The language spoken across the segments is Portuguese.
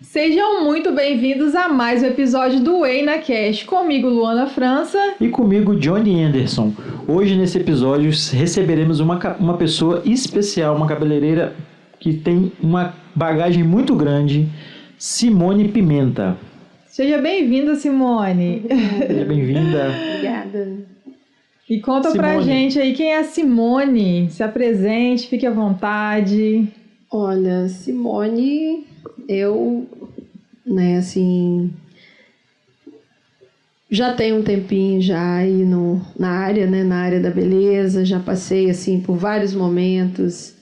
Sejam muito bem-vindos a mais um episódio do EinaCast, comigo Luana França e comigo Johnny Anderson. Hoje nesse episódio receberemos uma pessoa especial, uma cabeleireira que tem uma bagagem muito grande, Simone Pimenta. Seja bem-vinda, Simone. Seja bem-vinda. Obrigada. E conta pra gente aí quem é a Simone. Se apresente, fique à vontade. Olha, Simone, eu, já tenho um tempinho já aí na área da beleza, já passei, por vários momentos,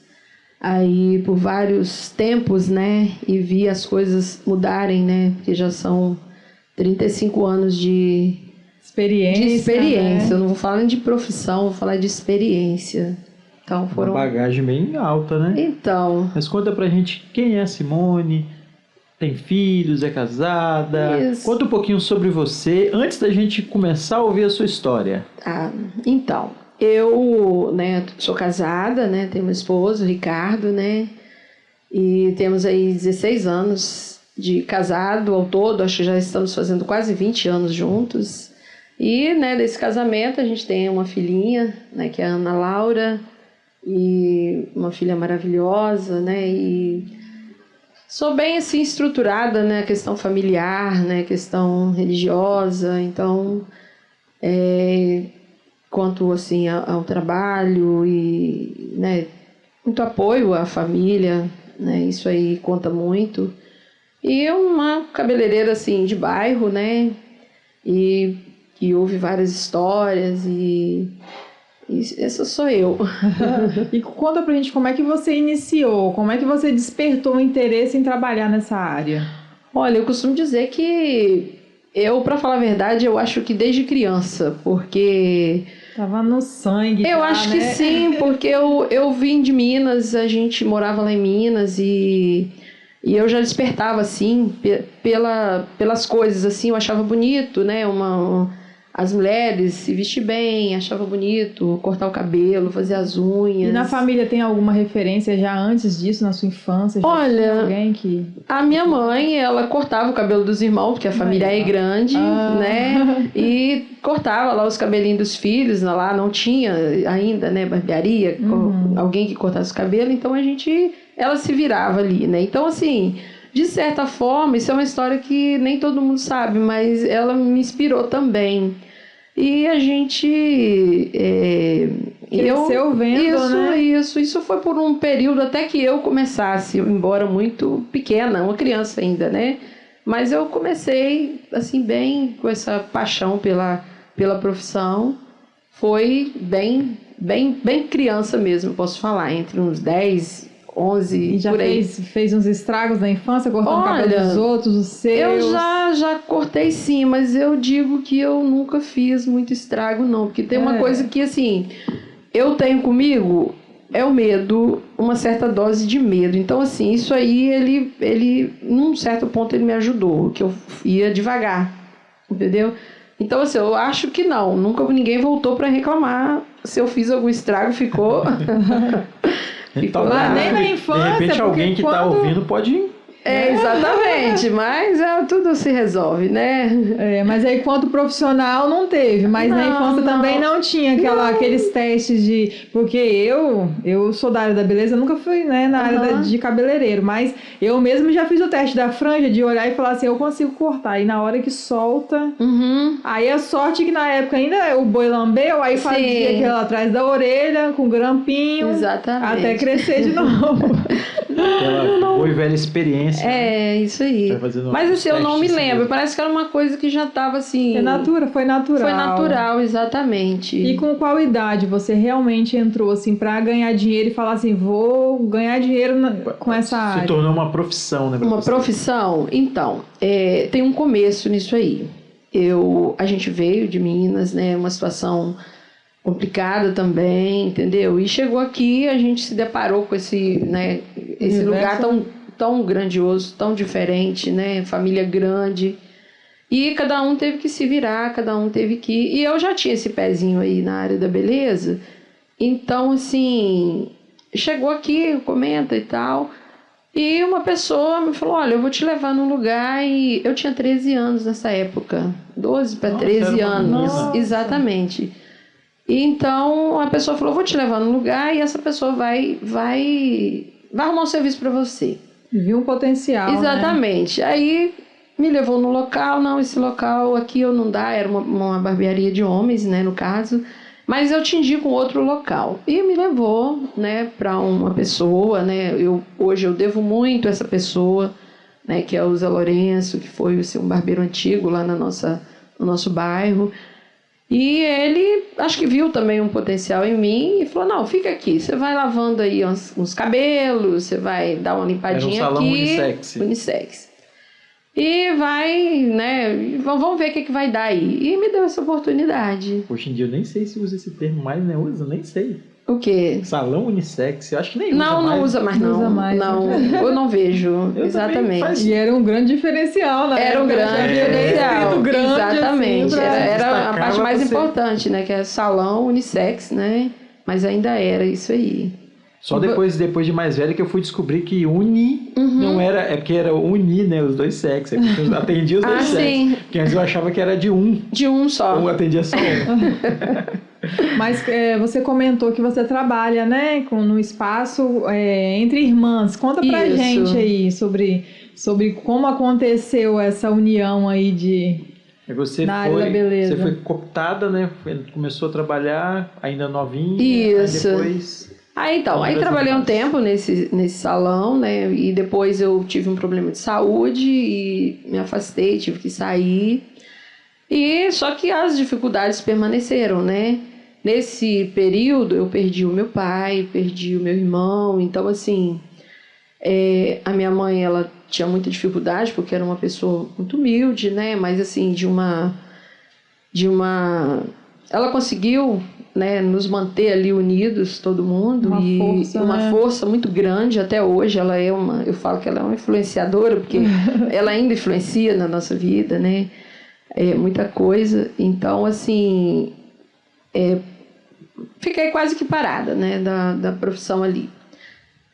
aí por vários tempos, e vi as coisas mudarem, porque já são 35 anos de experiência. Né? Eu não vou falar de profissão, vou falar de experiência. Então, Uma bagagem bem alta, né? Então... Mas conta pra gente quem é a Simone, tem filhos, é casada? Isso. Conta um pouquinho sobre você, antes da gente começar a ouvir a sua história. Então, eu sou casada, tenho meu esposo, Ricardo, e temos aí 16 anos de casado ao todo, acho que já estamos fazendo quase 20 anos juntos. E, desse casamento a gente tem uma filhinha, que é a Ana Laura, e uma filha maravilhosa, e sou bem estruturada, a questão familiar, questão religiosa, então quanto ao trabalho e muito apoio à família, isso aí conta muito. E uma cabeleireira de bairro, e que ouve várias histórias e essa sou eu. E conta pra gente como é que você iniciou, como é que você despertou o interesse em trabalhar nessa área? Olha, eu costumo dizer que pra falar a verdade, eu acho que desde criança, porque... Tava no sangue. Eu acho que sim, porque eu vim de Minas, a gente morava lá em Minas e eu já despertava, pelas coisas, eu achava bonito, as mulheres se vestir bem, achava bonito cortar o cabelo, fazer as unhas. E na família tem alguma referência já antes disso, na sua infância? Já Olha, alguém que... a minha mãe, ela cortava o cabelo dos irmãos, porque a família é grande, e cortava lá os cabelinhos dos filhos, lá não tinha ainda, barbearia, alguém que cortasse o cabelo, então ela se virava ali, Então, de certa forma, isso é uma história que nem todo mundo sabe, mas ela me inspirou também. E a gente... cresceu vendo, Isso foi por um período até que eu começasse, embora muito pequena, uma criança ainda, Mas eu comecei, bem com essa paixão pela profissão. Foi bem criança mesmo, posso falar, entre uns 10... 11, e já fez uns estragos na infância, cortando o cabelo dos outros, os seus? Eu já cortei sim, mas eu digo que eu nunca fiz muito estrago não, porque tem uma coisa que eu tenho comigo, é o medo, uma certa dose de medo, então isso aí ele num certo ponto ele me ajudou, que eu ia devagar, entendeu? Então eu acho que nunca ninguém voltou para reclamar se eu fiz algum estrago, ficou... Então, nem na infância, de repente alguém que está ouvindo pode... exatamente, mas tudo se resolve, mas aí quanto profissional não teve, mas na infância também não tinha aqueles testes de... Porque eu sou da área da beleza, nunca fui na área de cabeleireiro, mas eu mesmo já fiz o teste da franja, de olhar e falar eu consigo cortar, e na hora que solta... Aí a sorte que na época ainda o boi lambeu, aí fazia aquilo atrás da orelha, com grampinho, exatamente, até crescer de novo. Aquela boa e velha experiência. Isso aí. Mas eu não me lembro. Parece que era uma coisa que já estava foi natural. Foi natural, exatamente. E com qual idade você realmente entrou pra ganhar dinheiro e falar vou ganhar dinheiro com essa área? Se tornou uma profissão, né? Uma profissão? Então, tem um começo nisso aí. A gente veio de Minas, uma situação complicada também, entendeu? E chegou aqui, a gente se deparou com esse lugar tão grandioso, tão diferente, família grande. E cada um teve que se virar, cada um teve que... E eu já tinha esse pezinho aí na área da beleza. Então, chegou aqui, comenta e tal. E uma pessoa me falou, olha, eu vou te levar num lugar e... Eu tinha 13 anos nessa época. 12 para 13 anos. Nossa. Exatamente. E então a pessoa falou, vou te levar num lugar e essa pessoa vai arrumar um serviço para você. Viu um potencial, Exatamente. né? Aí me levou no local, não, esse local aqui eu não dá, era uma barbearia de homens, né, no caso, mas eu te indico um outro local. E me levou, né, para uma pessoa, né, hoje eu devo muito a essa pessoa, né, que é o Zé Lourenço, que foi assim, um barbeiro antigo lá no nosso bairro. E ele, acho que viu também um potencial em mim e falou, não, fica aqui, você vai lavando aí uns cabelos, você vai dar uma limpadinha Era um salão aqui. Unissex. E vai, né, vamos ver o que vai dar aí. E me deu essa oportunidade. Hoje em dia eu nem sei se usa esse termo mais, né? Usa, nem sei. O quê? Salão unissex, eu acho que nem usa não, mais. Não usa mais, não. Não usa mais. Não, eu não vejo, exatamente. E era um grande diferencial, né? Era um grande diferencial, grande, exatamente. Assim, era a parte mais você. Importante, né? Que é salão unissex, né? Mas ainda era isso aí. Só depois de mais velho que eu fui descobrir que uni não era... É porque era uni, né? Os dois sexos. Eu atendia os dois sexos. Sim. Porque antes eu achava que era de um. De um só. Ou atendia só um. Mas você comentou que você trabalha, né? No espaço entre irmãs. Conta pra gente aí sobre como aconteceu essa união aí na área da beleza. Você foi cooptada, né? Começou a trabalhar ainda novinha. Isso. Aí depois... Aí trabalhei um tempo nesse salão, né? E depois eu tive um problema de saúde e me afastei, tive que sair. E só que as dificuldades permaneceram, né? Nesse período eu perdi o meu pai, perdi o meu irmão. Então, assim, a minha mãe, ela tinha muita dificuldade porque era uma pessoa muito humilde, né? Mas, assim, ela conseguiu... né, nos manter ali unidos, todo mundo, uma força muito grande até hoje. Ela eu falo que ela é uma influenciadora, porque ela ainda influencia na nossa vida, né, muita coisa. Então, assim, fiquei quase que parada, né, da profissão ali.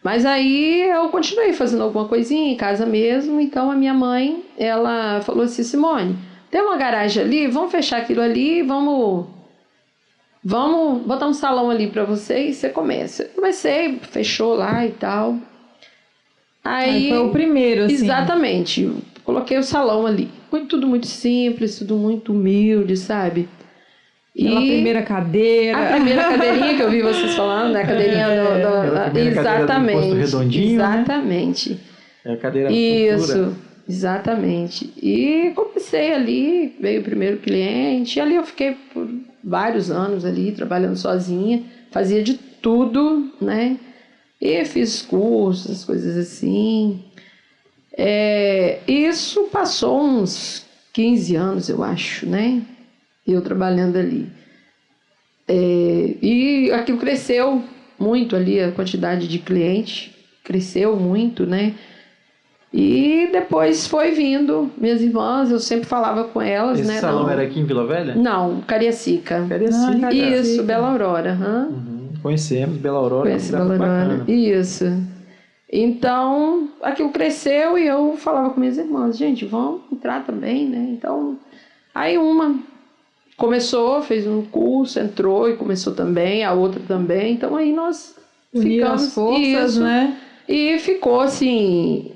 Mas aí eu continuei fazendo alguma coisinha em casa mesmo. Então a minha mãe, ela falou assim, Simone, tem uma garagem ali, vamos fechar aquilo ali, vamos botar um salão ali pra você e você começa. Eu comecei, fechou lá e tal. Aí foi o primeiro, assim. Exatamente. Coloquei o salão ali. Foi tudo muito simples, tudo muito humilde, sabe? Aquela primeira cadeira. A primeira cadeirinha que eu vi vocês falando, né? A cadeirinha exatamente. Do redondinho, exatamente. Né? A cadeira Isso. Exatamente. E comecei ali, veio o primeiro cliente, e ali eu fiquei por vários anos ali, trabalhando sozinha, fazia de tudo, né? E fiz cursos, coisas assim. Isso passou uns 15 anos, eu acho, né? Eu trabalhando ali. E aquilo cresceu muito ali, a quantidade de cliente cresceu muito, né? E depois foi vindo minhas irmãs, eu sempre falava com elas, Esse né? Esse salão era aqui em Vila Velha? Não, Cariacica. Cariacica. Isso, Bela Aurora. Conhecemos Bela Aurora. Conheci Bela Aurora. Isso. Então, aquilo cresceu e eu falava com minhas irmãs, gente, vamos entrar também, né? Então, aí uma começou, fez um curso, entrou e começou também, a outra também. Então, aí nós ficamos... as forças, né? E ficou assim,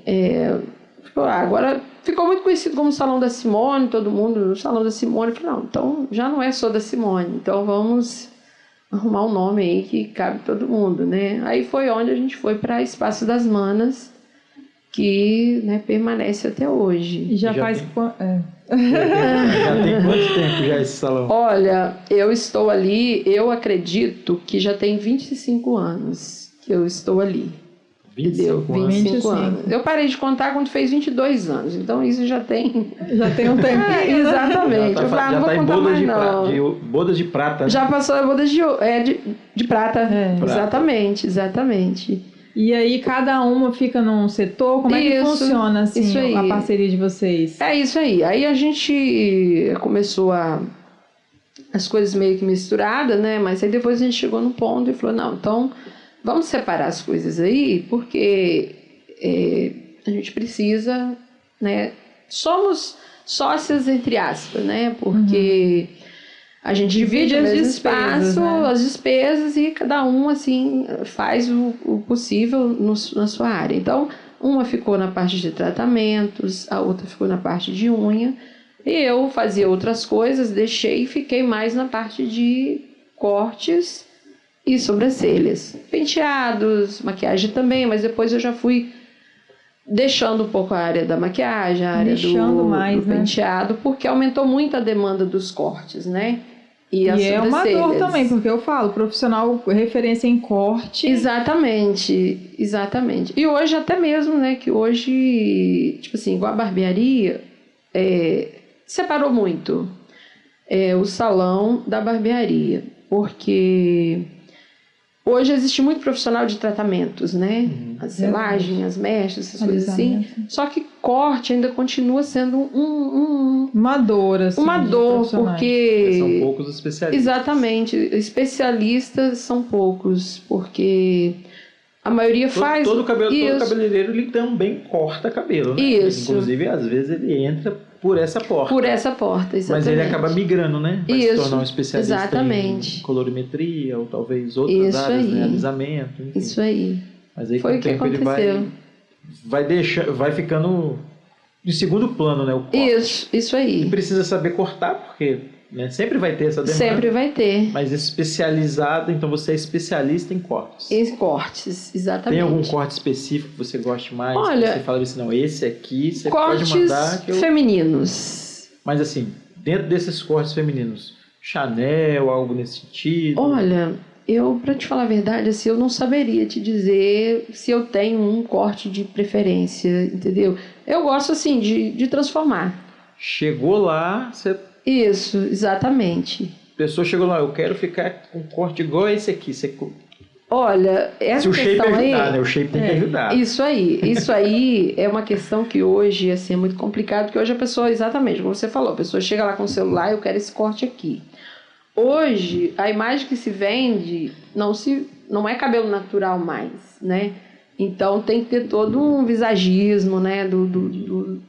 agora ficou muito conhecido como Salão da Simone, todo mundo no Salão da Simone. Eu falei, não, então já não é só da Simone, então vamos arrumar um nome aí que cabe todo mundo, né? Aí foi onde a gente foi para Espaço das Manas, que, né, permanece até hoje. E já faz... Já tem quanto tempo já esse salão? Olha, eu estou ali, eu acredito que já tem 25 anos que eu estou ali. 25 anos. Eu parei de contar quando fez 22 anos. Então isso já tem... Já tem um tempinho. Exatamente. Já não vou contar mais não. Bodas de prata. Né? Já passou a bodas de prata. Exatamente. E aí cada uma fica num setor? Como é que funciona assim, a parceria de vocês? É isso aí. Aí a gente começou as coisas meio que misturadas, né? Mas aí depois a gente chegou num ponto e falou, não, então... Vamos separar as coisas aí, porque a gente precisa, né? Somos sócias, entre aspas, né? Porque a gente divide o mesmo espaço, né? As despesas, e cada um, assim, faz o possível na sua área. Então, uma ficou na parte de tratamentos, a outra ficou na parte de unha, e eu fazia outras coisas, deixei e fiquei mais na parte de cortes e sobrancelhas. Penteados, maquiagem também, mas depois eu já fui deixando um pouco a área da maquiagem, a área do penteado, porque aumentou muito a demanda dos cortes, né? E é uma dor também, porque eu falo, profissional referência em corte. Exatamente. E hoje até mesmo, né, que hoje, tipo assim, igual a barbearia, separou muito o salão da barbearia, porque hoje existe muito profissional de tratamentos, né? A selagem, as mechas, essas coisas assim. Só que corte ainda continua sendo uma dor, assim. Uma dor, porque... São poucos especialistas. Exatamente. Especialistas são poucos, porque a maioria faz... Todo cabeleireiro, ele também corta cabelo, né? Isso. Inclusive, às vezes, ele entra por essa porta. Por essa porta, exatamente. Mas ele acaba migrando, né? Vai se tornar um especialista exatamente. Em colorimetria, ou talvez outras áreas, né? Alisamento, enfim. Isso aí. Mas aí, foi com o tempo, ele vai ficando de segundo plano, né? O corte. Isso aí. E precisa saber cortar, porque, né, sempre vai ter essa demanda. Sempre vai ter. Mas especializado, então você é especialista em cortes. Em cortes, exatamente. Tem algum corte específico que você goste mais? Olha, você fala assim, não, esse aqui você pode mandar. Cortes femininos. Mas assim, dentro desses cortes femininos, Chanel, algo nesse sentido? Olha, pra te falar a verdade, assim, eu não saberia te dizer se eu tenho um corte de preferência, entendeu? Eu gosto, assim, de transformar. Chegou lá, você... Isso, exatamente. A pessoa chegou lá, eu quero ficar com um corte igual a esse aqui. Olha, essa se o shape questão ajudar, aí, né? O shape tem que ajudar. Isso aí é uma questão que hoje, assim, é muito complicado, porque hoje a pessoa, exatamente, como você falou, a pessoa chega lá com o celular, eu quero esse corte aqui. Hoje, a imagem que se vende não é cabelo natural mais, né? Então, tem que ter todo um visagismo, né?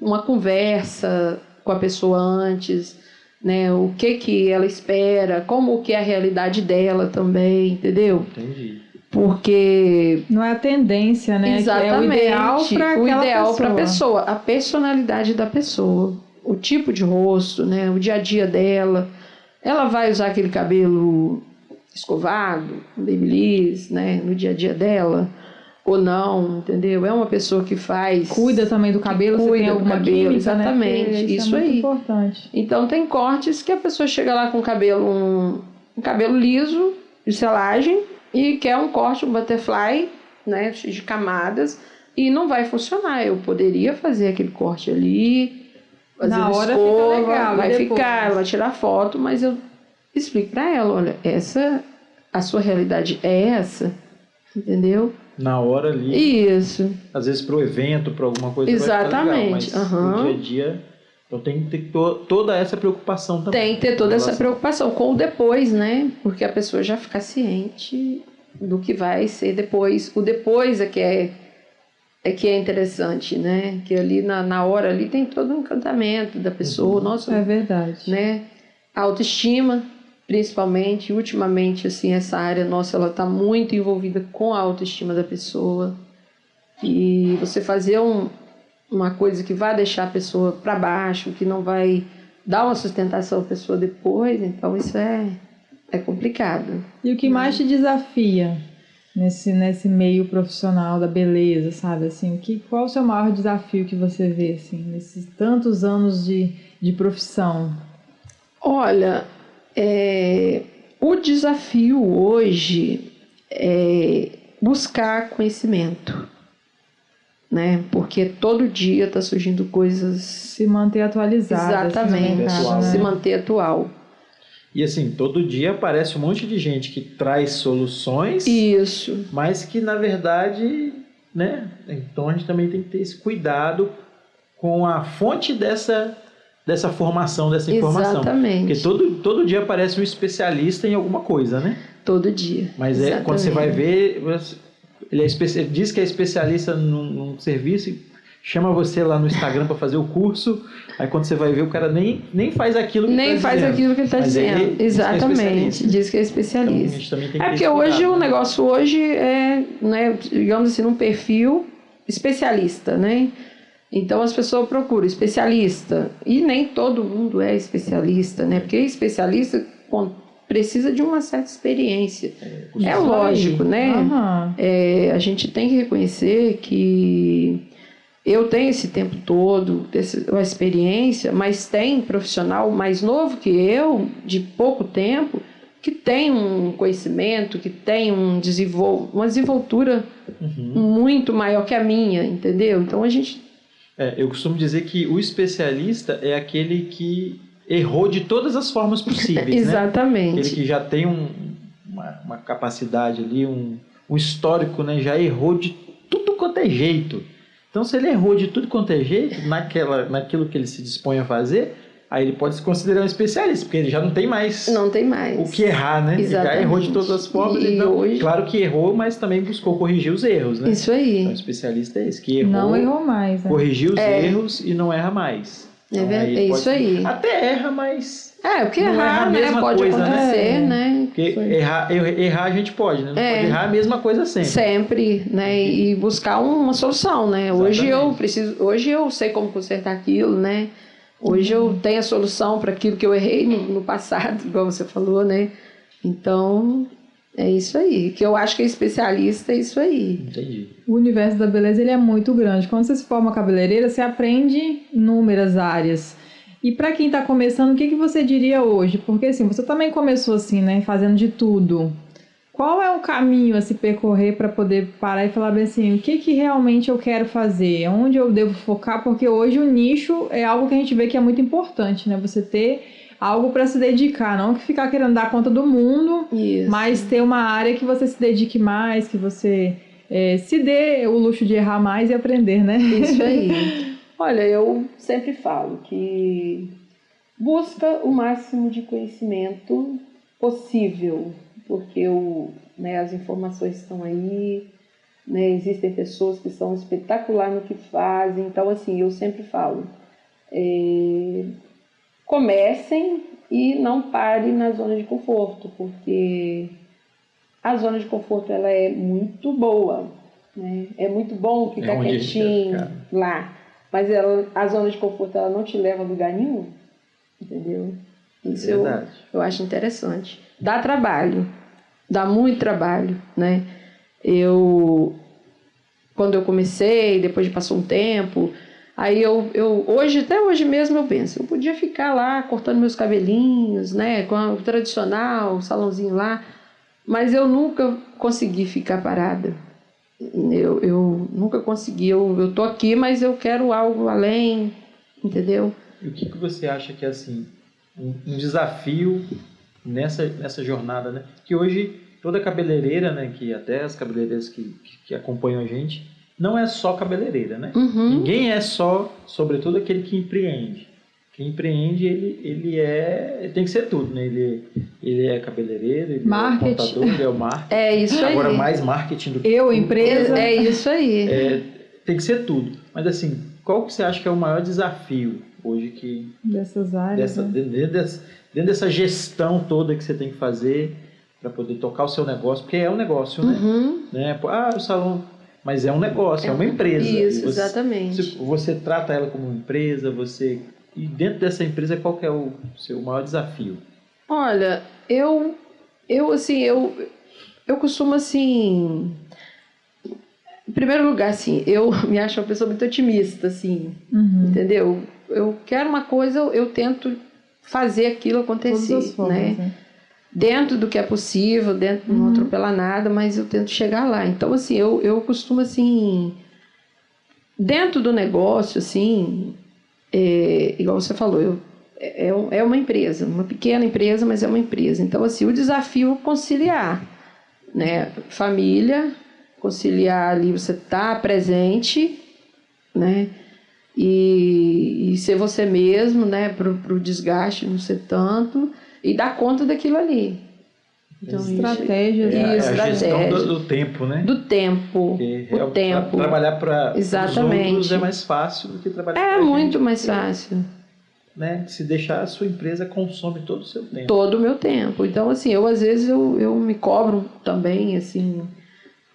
Uma conversa com a pessoa antes, né? O que ela espera, como que é a realidade dela também, entendeu? Entendi. Porque... não é a tendência, né? Exatamente. É o ideal para a pessoa. A personalidade da pessoa, o tipo de rosto, né? O dia a dia dela. Ela vai usar aquele cabelo escovado, babyliss, né, no dia a dia dela, ou não, entendeu? É uma pessoa que cuida também do cabelo, cuida você tem alguma química, exatamente, né? Isso é muito aí. Importante. Então tem cortes que a pessoa chega lá com um cabelo liso, de selagem, e quer um corte, um butterfly, né, de camadas, e não vai funcionar. Eu poderia fazer aquele corte ali, na hora escova, fica legal, vai ficar, ela vai tirar foto, mas eu explico pra ela, olha, a sua realidade é essa, entendeu? Na hora ali. Isso. Às vezes pro evento, pra alguma coisa. Exatamente. Vai ficar legal, mas no dia a dia, então tem que ter toda essa preocupação também. Tem que ter toda essa preocupação com o depois, né? Porque a pessoa já fica ciente do que vai ser depois. O depois é que é interessante, né? Que ali na hora ali tem todo o encantamento da pessoa, nossa. É verdade. Né? A autoestima, principalmente, ultimamente, assim, essa área nossa, ela está muito envolvida com a autoestima da pessoa. E você fazer uma coisa que vai deixar a pessoa para baixo, que não vai dar uma sustentação à pessoa depois, então isso é complicado. E o que mais te desafia nesse meio profissional da beleza, sabe? Assim, qual o seu maior desafio que você vê, assim, nesses tantos anos de profissão? Olha, o desafio hoje é buscar conhecimento, né? Porque todo dia está surgindo coisas... se manter atualizado. Exatamente, mercado, se manter atual. E assim, todo dia aparece um monte de gente que traz soluções. Isso. Mas que, na verdade, né? Então a gente também tem que ter esse cuidado com a fonte dessa formação, dessa informação. Exatamente. Porque todo dia aparece um especialista em alguma coisa, né? Todo dia. Mas quando você vai ver, ele diz que é especialista num serviço e chama você lá no Instagram para fazer o curso, aí quando você vai ver o cara nem faz aquilo que ele está dizendo. Aquilo que ele está dizendo. Ele Exatamente, diz que é especialista. Então, a gente também tem que porque hoje o negócio hoje é, né, digamos assim, num perfil especialista, né? Então as pessoas procuram especialista e nem todo mundo é especialista, né? Porque especialista precisa de uma certa experiência. É lógico, né? Uhum. A gente tem que reconhecer que eu tenho esse tempo todo, a experiência, mas tem profissional mais novo que eu, de pouco tempo, que tem um conhecimento, que tem uma desenvoltura muito maior que a minha, entendeu? Então a gente... eu costumo dizer que o especialista é aquele que errou de todas as formas possíveis. Exatamente. Né? Aquele que já tem uma capacidade ali, um histórico, né? Já errou de tudo quanto é jeito. Então, se ele errou de tudo quanto é jeito, naquilo que ele se dispõe a fazer, aí ele pode se considerar um especialista, porque ele já não tem mais o que errar, né? Exatamente. Ele já errou de todas as formas. Então, hoje... Claro que errou, mas também buscou corrigir os erros, né? Isso aí. Então, o especialista é esse, que errou, não errou mais, né? Corrigiu os erros e não erra mais. Então, é isso aí. Até erra, mas... porque errar, né? Pode coisa, acontecer, né? Porque errar a gente pode, né? Não pode errar a mesma coisa sempre. Sempre, né? E buscar uma solução, né? Hoje eu sei como consertar aquilo, né? Hoje eu tenho a solução para aquilo que eu errei no passado, igual você falou, né? Então, é isso aí. Que eu acho que é especialista, é isso aí. Entendi. O universo da beleza, ele é muito grande. Quando você se forma cabeleireira, você aprende inúmeras áreas. E para quem está começando, o que você diria hoje? Porque assim, você também começou assim, né? Fazendo de tudo. Qual é o caminho a se percorrer para poder parar e falar bem assim, o que realmente eu quero fazer? Onde eu devo focar? Porque hoje o nicho é algo que a gente vê que é muito importante, né? Você ter algo para se dedicar, não que ficar querendo dar conta do mundo, mas ter uma área que você se dedique mais, que você se dê o luxo de errar mais e aprender, né? Isso aí. Olha, eu sempre falo que busca o máximo de conhecimento possível, porque as informações estão aí, né? Existem pessoas que são espetaculares no que fazem, então assim, eu sempre falo, comecem e não parem na zona de conforto, porque a zona de conforto ela é muito boa, né? É muito bom ficar quietinho lá, mas a zona de conforto ela não te leva a lugar nenhum, entendeu? Isso eu acho interessante. Dá trabalho, dá muito trabalho, né? Quando eu comecei, depois passou um tempo, aí até hoje mesmo eu penso, eu podia ficar lá cortando meus cabelinhos, né? Com o tradicional, o salãozinho lá, mas eu nunca consegui ficar parada. Eu nunca consegui, eu tô aqui, mas eu quero algo além, entendeu? E o que você acha que é assim, um desafio nessa jornada, né? Que hoje toda cabeleireira, né? Que até as cabeleireiras que acompanham a gente, não é só cabeleireira, né? Uhum. Ninguém é só, sobretudo aquele que empreende. Quem empreende, ele tem que ser tudo, né? Ele é cabeleireiro, ele marketing. É o contador, ele é o marketing. É isso aí. Agora mais marketing do que empresa. É isso aí. Tem que ser tudo. Mas assim, qual que você acha que é o maior desafio hoje que... Dessas áreas, dentro dessa gestão toda que você tem que fazer para poder tocar o seu negócio, porque é um negócio, né? Uhum. Né? O salão... Mas é um negócio, é uma empresa. Isso, exatamente. Você trata ela como uma empresa, E dentro dessa empresa, qual que é o seu maior desafio? Olha, eu costumo, assim... Em primeiro lugar, assim, eu me acho uma pessoa muito otimista, assim, entendeu? Eu quero uma coisa, eu tento fazer aquilo acontecer, todas as formas, né? Dentro do que é possível, dentro não atropelar nada, mas eu tento chegar lá. Então, assim, eu costumo, assim... Dentro do negócio, assim... igual você falou, é uma empresa, uma pequena empresa, mas é uma empresa. Então, assim, o desafio é conciliar, né? Família, conciliar ali, você tá presente, né? E ser você mesmo, né? Pro desgaste não ser tanto, e dar conta daquilo ali. Então, estratégias. Isso, a gestão estratégia. do tempo, né? Do tempo. Porque tempo. Trabalhar para os Exatamente. outros é mais fácil do que trabalhar É para muito mais fácil. Né? Se deixar, a sua empresa consome todo o seu tempo. Todo o meu tempo. Então, assim, às vezes eu me cobro também, assim,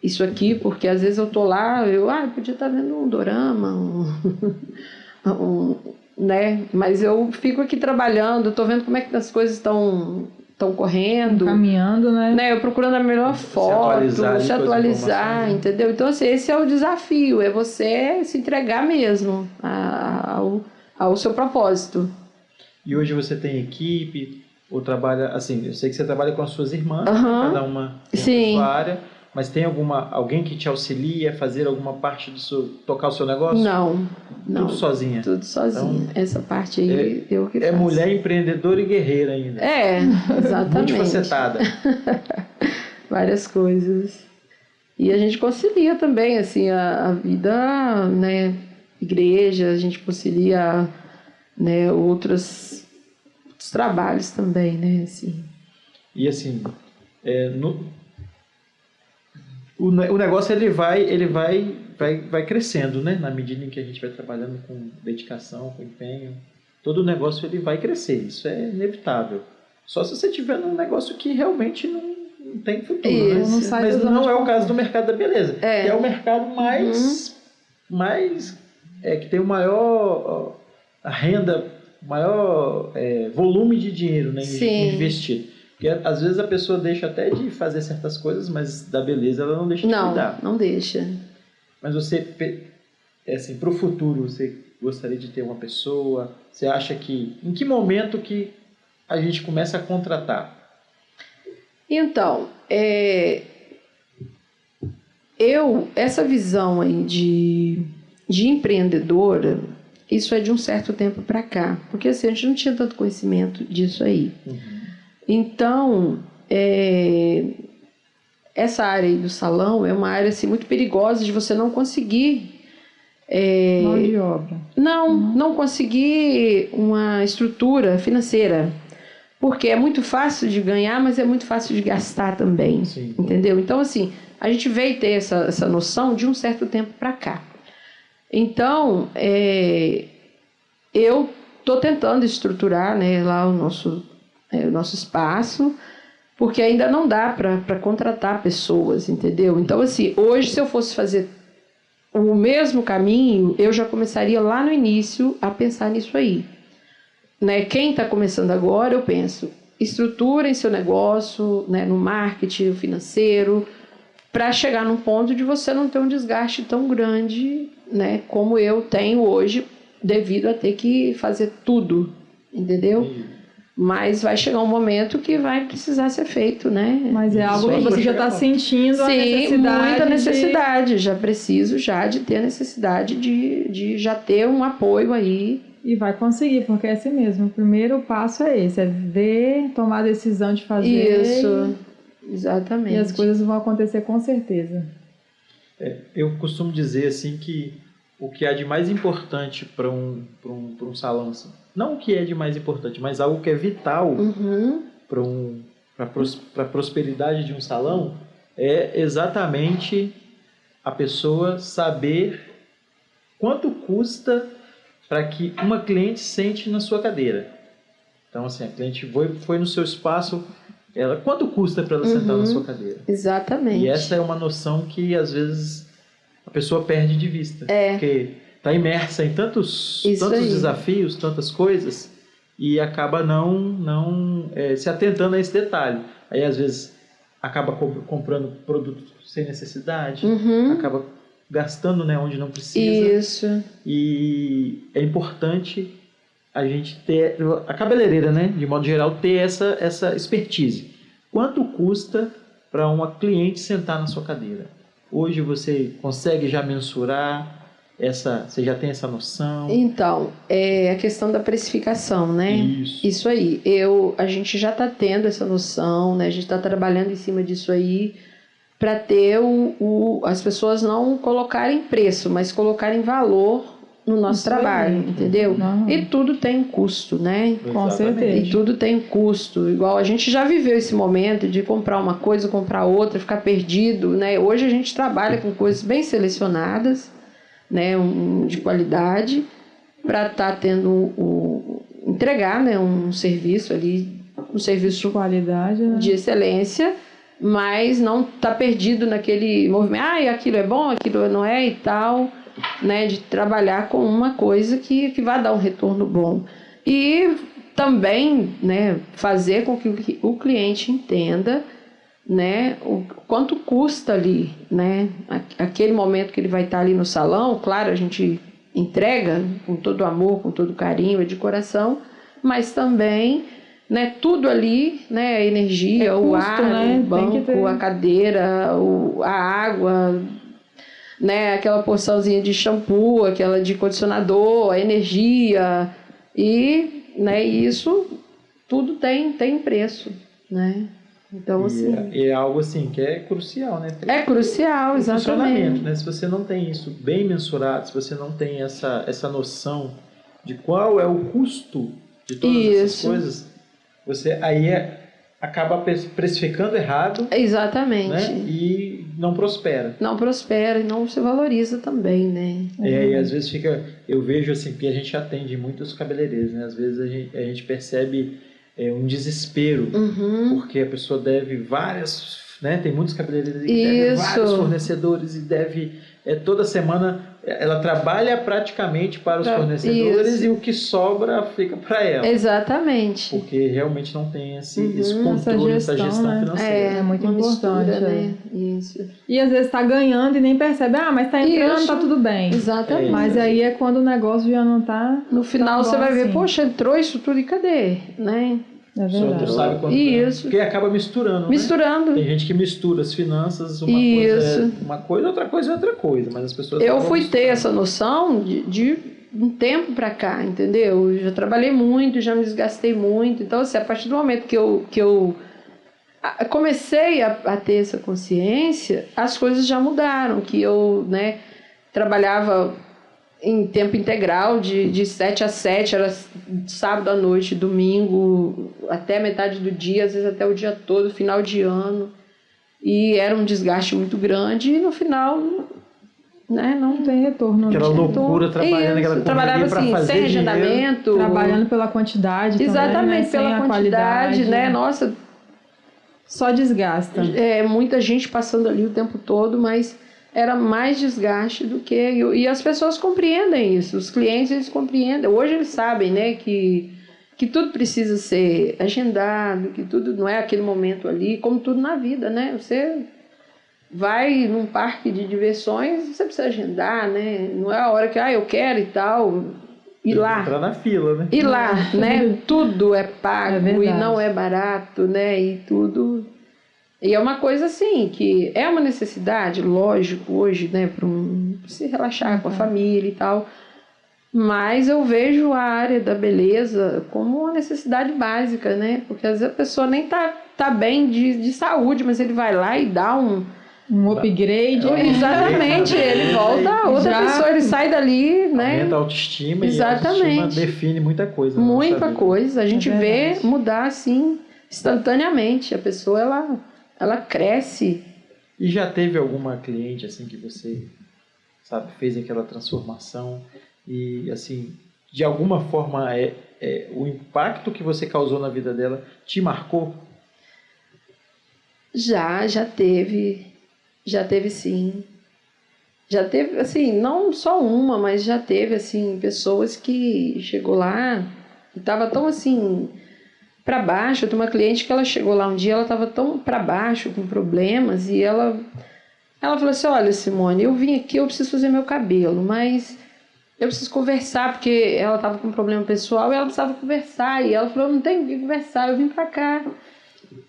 isso aqui, porque às vezes eu tô lá, eu podia estar vendo um dorama, né? Mas eu fico aqui trabalhando, tô vendo como é que as coisas estão correndo. Caminhando, né? Eu procurando a melhor foto, se atualizar, entendeu? Então, assim, esse é o desafio, é você se entregar mesmo ao seu propósito. E hoje você tem equipe, ou trabalha, assim, eu sei que você trabalha com as suas irmãs, cada uma tem a sua área, mas tem alguém que te auxilia a fazer alguma parte tocar o seu negócio? Não. Tudo sozinha? Tudo sozinha. Então, essa parte aí eu que faço. É mulher empreendedora e guerreira ainda. Exatamente. Multifacetada. Várias coisas. E a gente concilia também, assim, a vida, né, igreja, a gente concilia, né, outros trabalhos também, né, assim. E assim, o negócio ele vai crescendo, né, na medida em que a gente vai trabalhando com dedicação, com empenho. Todo o negócio ele vai crescer, isso é inevitável. Só se você tiver num negócio que realmente não tem futuro, né? Mas não é o caso do mercado da beleza. Que é o mercado mais que tem o maior a renda, maior volume de dinheiro, né, investido. Porque às vezes a pessoa deixa até de fazer certas coisas, mas da beleza ela não deixa de cuidar. Não deixa. Mas você, assim, para o futuro, você gostaria de ter uma pessoa? Você acha que... Em que momento que a gente começa a contratar? Então, essa visão aí de empreendedora, isso é de um certo tempo para cá. Porque assim, a gente não tinha tanto conhecimento disso aí. Então, essa área aí do salão é uma área assim, muito perigosa de você não conseguir... mão de obra. Não conseguir uma estrutura financeira. Porque é muito fácil de ganhar, mas é muito fácil de gastar também. Sim. Entendeu? Então, assim, a gente veio ter essa noção de um certo tempo para cá. Então, eu estou tentando estruturar, né, lá o nosso espaço, porque ainda não dá para contratar pessoas, entendeu? Então, assim, hoje, se eu fosse fazer o mesmo caminho, eu já começaria lá no início a pensar nisso aí. Né? Quem está começando agora, eu penso, estruturem seu negócio, né, no marketing financeiro, para chegar num ponto de você não ter um desgaste tão grande, né, como eu tenho hoje, devido a ter que fazer tudo, entendeu? Mas vai chegar um momento que vai precisar ser feito, né? Mas é algo que você já está sentindo a necessidade. Muita necessidade. Já preciso de ter a necessidade de já ter um apoio aí. E vai conseguir, porque é assim mesmo. O primeiro passo é esse, é ver, tomar a decisão de fazer. Isso, exatamente. E as coisas vão acontecer com certeza. Eu costumo dizer assim que o que há de mais importante para um salão, assim, não o que é de mais importante, mas algo que é vital para a prosperidade de um salão, é exatamente a pessoa saber quanto custa para que uma cliente sente na sua cadeira. Então, assim, a cliente foi no seu espaço, quanto custa para ela sentar na sua cadeira? Exatamente. E essa é uma noção que, às vezes, a pessoa perde de vista. Porque está imersa em tantos desafios, tantas coisas, e acaba não se atentando a esse detalhe. Aí, às vezes, acaba comprando produtos sem necessidade, acaba gastando, né, onde não precisa. Isso. E é importante a gente ter, a cabeleireira, né, de modo geral, ter essa expertise. Quanto custa para uma cliente sentar na sua cadeira? Hoje você consegue já mensurar você já tem essa noção? Então, a questão da precificação, né? Isso aí. A gente já está tendo essa noção, né? A gente está trabalhando em cima disso aí para ter as pessoas não colocarem preço, mas colocarem valor no nosso Isso trabalho, aí. entendeu? Não. E tudo tem um custo, né? Com certeza. E tudo tem um custo. Igual a gente já viveu esse momento de comprar uma coisa, comprar outra, ficar perdido, né? Hoje a gente trabalha com coisas bem selecionadas, né? De qualidade, para estar tendo entregar, né? Um serviço ali, um serviço De qualidade, né? de excelência, mas não tá perdido naquele movimento, aquilo é bom, aquilo não é e tal, né, de trabalhar com uma coisa que vai dar um retorno bom. E também, né, fazer com que o cliente entenda, né, o quanto custa ali, né, aquele momento que ele vai estar ali no salão. Claro, a gente entrega com todo amor, com todo carinho, de coração, mas também, né, tudo ali, né, a energia, custo, o ar, né? o banco, a cadeira, a água, né, aquela porçãozinha de shampoo, aquela de condicionador, a energia, e, né, isso tudo tem preço, né? Então, assim, é algo assim que é crucial, né? é crucial, O funcionamento, exatamente. né? Se você não tem isso bem mensurado, se você não tem essa noção de qual é o custo de todas essas coisas, você aí acaba precificando errado, Exatamente. né? E não prospera. Não prospera e não se valoriza também, né? E às vezes eu vejo assim, que a gente atende muitos cabeleireiros, né? Às vezes a gente percebe um desespero, porque a pessoa deve várias, né? Tem muitos cabeleireiros que devem vários fornecedores e deve toda semana ela trabalha praticamente para os fornecedores e o que sobra fica para ela. Exatamente. Porque realmente não tem esse controle, essa gestão financeira. É muito importante. Mistura, né? Isso. E às vezes está ganhando e nem percebe, mas está entrando, tá tudo bem. Exatamente. Mas aí é quando o negócio já não tá. No final você vai ver, assim. Poxa, entrou isso tudo e cadê? Né? É Só não verdade. sabe quanto Isso. Porque acaba misturando, Misturando. Né? Tem gente que mistura as finanças, uma coisa, outra coisa é outra coisa, mas as pessoas... Eu fui ter essa noção de um tempo pra cá, entendeu? Eu já trabalhei muito, já me desgastei muito. Então, assim, a partir do momento que eu comecei a ter essa consciência, as coisas já mudaram. Que eu, né, trabalhava em tempo integral, de 7 a 7, era sábado à noite, domingo, até metade do dia, às vezes até o dia todo, final de ano. E era um desgaste muito grande e no final, né, não tem retorno. Aquela loucura, trabalhando, aquela correria trabalhava para assim, fazer sem dinheiro. agendamento. Trabalhando pela quantidade Exatamente, também, né? pela quantidade, né? Nossa, só desgasta. Muita gente passando ali o tempo todo, mas era mais desgaste do que... E as pessoas compreendem isso, os clientes, eles compreendem. Hoje eles sabem, né, que tudo precisa ser agendado, que tudo não é aquele momento ali, como tudo na vida, né? Você vai num parque de diversões, você precisa agendar, né? Não é a hora que, eu quero e tal, ir lá. Entrar na fila, né? Ir lá, né? Tudo é pago e não é barato, né? E tudo... E é uma coisa assim, que é uma necessidade, lógico, hoje, né, para se relaxar com a família e tal, mas eu vejo a área da beleza como uma necessidade básica, né, porque às vezes a pessoa nem tá bem de saúde, mas ele vai lá e dá um upgrade. Exatamente, ele volta outra pessoa, ele sai dali, né? Aumenta a autoestima. Exatamente. E a autoestima define muita coisa. Muita coisa, a gente vê mudar assim, instantaneamente, a pessoa, ela cresce. E já teve alguma cliente assim que você, sabe, fez aquela transformação e assim, de alguma forma o impacto que você causou na vida dela te marcou? Já teve sim. Já teve, assim, não só uma, mas já teve, assim, pessoas que chegou lá e tava tão, assim, para baixo. Eu tenho uma cliente que ela chegou lá um dia, ela estava tão para baixo, com problemas, e ela falou assim, olha, Simone, eu vim aqui, eu preciso fazer meu cabelo, mas eu preciso conversar, porque ela estava com um problema pessoal e ela precisava conversar, e ela falou, eu não tenho o que conversar, eu vim para cá,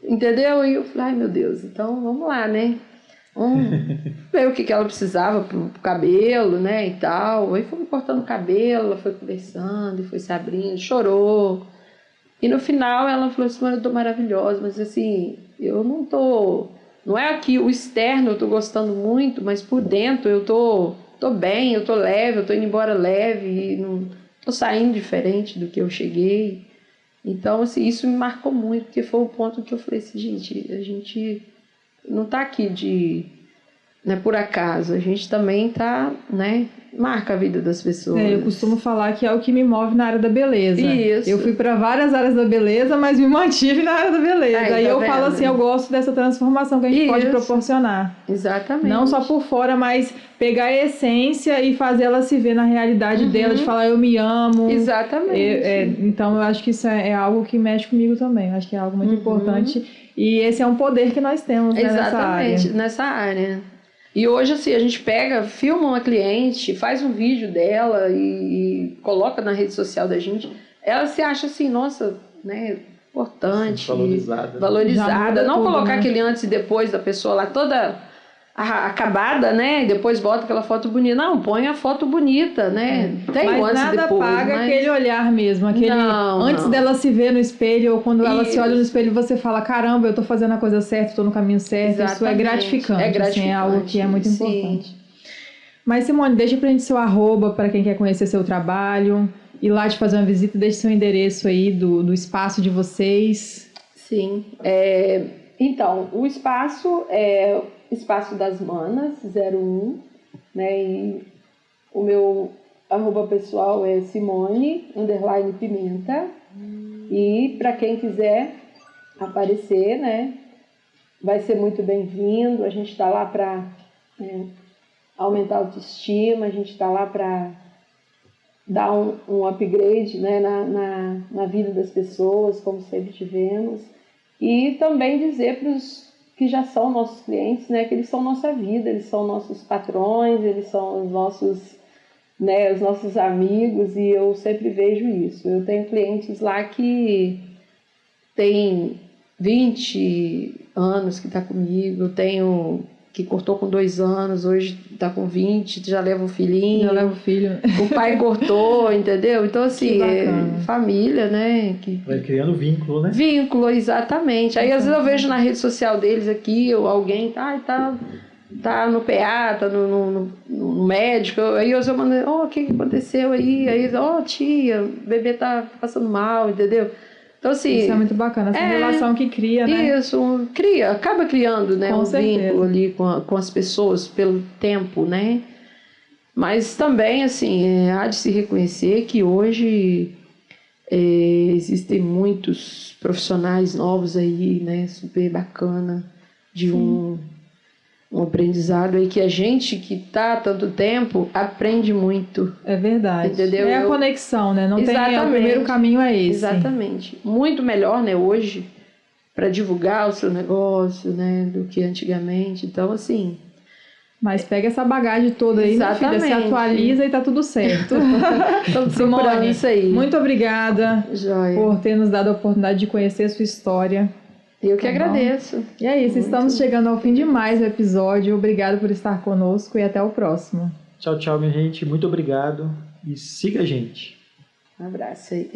entendeu? E eu falei, ai meu Deus, então vamos lá, né? Vamos ver o que ela precisava pro cabelo, né, e tal. Aí foi cortando o cabelo, ela foi conversando, foi se abrindo, chorou. E no final ela falou assim, eu tô maravilhosa, mas assim, eu não tô... Não é aqui o externo eu tô gostando muito, mas por dentro eu tô tô bem, eu tô leve, eu tô indo embora leve, não tô saindo diferente do que eu cheguei. Então, assim, isso me marcou muito, porque foi o ponto que eu falei assim, gente, a gente não tá aqui né, por acaso, a gente também tá, né, marca a vida das pessoas. Eu costumo falar que é o que me move na área da beleza. Isso. Eu fui para várias áreas da beleza, mas me mantive na área da beleza. Aí eu falo assim, eu gosto dessa transformação que a gente pode proporcionar. Exatamente. Não só por fora, mas pegar a essência e fazer ela se ver na realidade dela, de falar eu me amo. Exatamente. Então eu acho que isso é algo que mexe comigo também. Eu acho que é algo muito importante. E esse é um poder que nós temos, né, nessa área. Exatamente, nessa área. E hoje, assim, a gente filma uma cliente, faz um vídeo dela e coloca na rede social da gente. Ela se acha assim, nossa, né, importante, valorizada. Não tudo, colocar né? aquele antes e depois da pessoa lá toda acabada, né? E depois bota aquela foto bonita. Não, põe a foto bonita, né? Tem mas o antes nada e depois. paga aquele olhar mesmo, antes dela se ver no espelho, ou quando ela se olha no espelho, você fala, caramba, eu tô fazendo a coisa certa, tô no caminho certo. Exatamente. Isso é gratificante. É gratificante. Assim, é algo que é muito importante. Mas, Simone, deixa pra gente seu @, para quem quer conhecer seu trabalho, ir lá te fazer uma visita, deixe seu endereço aí do espaço de vocês. Sim. Então, o espaço é Espaço das Manas, 01, né? E o meu @ pessoal é Simone_Pimenta. E para quem quiser aparecer, né? Vai ser muito bem-vindo. A gente está lá para aumentar a autoestima, a gente está lá para dar um upgrade, né, na vida das pessoas, como sempre tivemos. E também dizer para os que já são nossos clientes, né, que eles são nossa vida, eles são nossos patrões, eles são os nossos amigos, e eu sempre vejo isso. Eu tenho clientes lá que tem 20 anos que está comigo, tenho que cortou com 2 anos, hoje está com 20, já leva um filhinho. Já leva o filho. O pai cortou, entendeu? Então, assim, família, né? Vai criando vínculo, né? Vínculo, exatamente. Aí, às vezes, eu vejo na rede social deles aqui, ou alguém tá no PA, tá no médico. Aí eu mando, o que aconteceu aí? Aí, tia, o bebê tá passando mal, entendeu? Então, assim, isso é muito bacana, essa relação que cria, né? Isso, acaba criando, né, um vínculo ali com as pessoas pelo tempo, né? Mas também, assim, há de se reconhecer que hoje existem muitos profissionais novos aí, né, super bacana, de um aprendizado aí que a gente que está há tanto tempo aprende muito. É verdade. Entendeu? É a conexão, né? Não tem, o primeiro caminho é esse. Exatamente. Muito melhor, né, hoje, para divulgar o seu negócio, né, do que antigamente. Então, assim... Mas pega essa bagagem toda aí, minha filha, se atualiza e tá tudo certo. Estamos procurando isso aí. Muito obrigada Joia. por ter nos dado a oportunidade de conhecer a sua história. Eu que agradeço. E é isso, estamos chegando ao fim de mais um episódio. Obrigado por estar conosco e até o próximo. Tchau, tchau, minha gente. Muito obrigado e siga a gente. Um abraço aí.